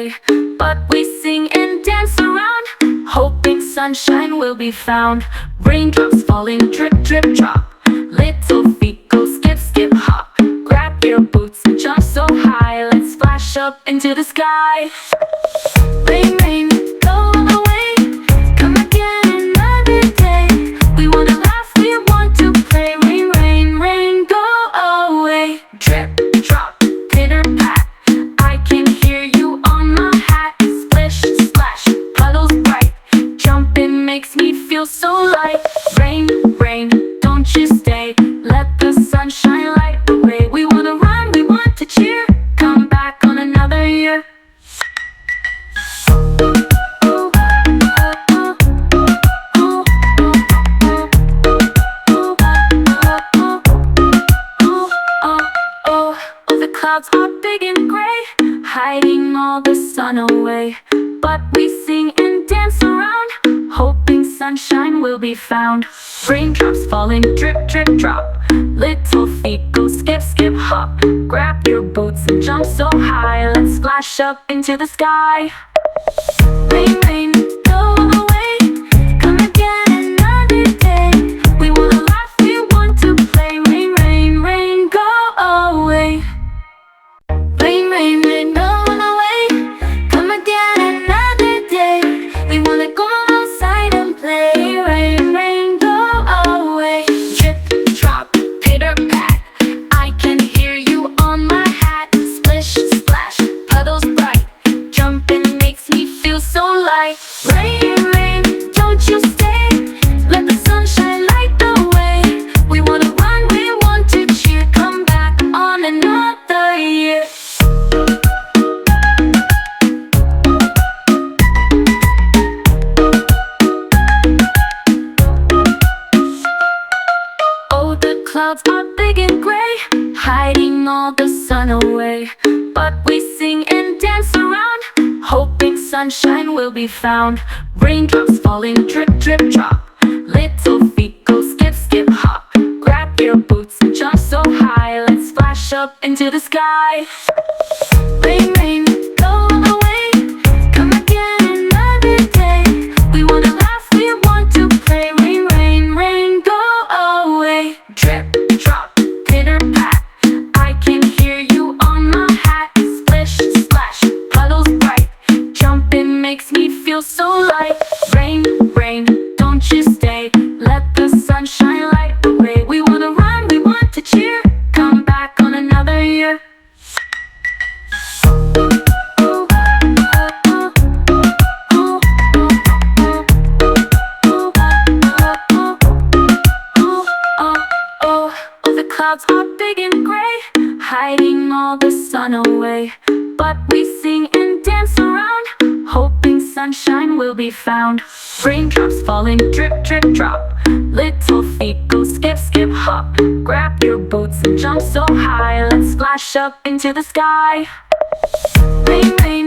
away. But we sing and dance around, hoping sunshine will be found. Raindrops falling, drip, drip, drop. Little feet go skip, skip, hop. Grab your boots and jump so high. Let's splash up into the sky. Rain, rain, go away. Come again another day. We wanna laugh, we want to play. Rain, rain, rain, go away. Drip, drop, pitter, pat. I can hear you on my hat. Splish, splash, puddles bright. Jumping makes me feel so light. Rain, rain, don't you stay. Let the sunshine light the way. We wanna run, we want to cheer. Come back on another year. The clouds are big and gray, hiding all the sun away. But we sing and dance around, hoping sunshine will be found. Raindrops falling, drip, drip, drop. Little feet go skip, skip, hop. Grab your boots and jump so high. Let's splash up into the sky. Rain, rain, go away. Come again another day. We wanna laugh, we want to play. Rain, rain, rain, go away. Rain, rain, rain, go away. Come again another day. We wanna go outside and play. Rain, rain, go away. Drip, drop, pitter, pat. I can hear you on my hat. Splish, splash, puddles bright. Jumping makes me feel so light. Rain, rain, don't you stay. Let the sunshine light the way. We wanna run, we want to cheer. Come back on another year. Oh, the clouds are big and gray, hiding all the sun away. But we sing and dance around, hoping sunshine will be found. Raindrops falling, drip, drip, drop. Little feet go skip, skip, hop. Grab your boots and jump so high. Let's splash up into the sky. Rain, rain, go away. Come again another day. We wanna laugh, we want to play. Rain, rain, rain, go away. Drip, drop, pitter, pat. I can hear you on my hat. Splish, splash, puddles bright. Jumping makes me feel so light. Rain, rain, don't you stay. Let the sunshine light the way. We wanna run, we want to cheer. Come back on another year. The clouds are big and gray, hiding all the sun away. But we sing and dance around, hoping sunshine will be found. Raindrops falling, drip, drip, drop. Little feet go skip, skip, hop. Grab your boots and jump so high. Let's splash up into the sky. Rain, rain,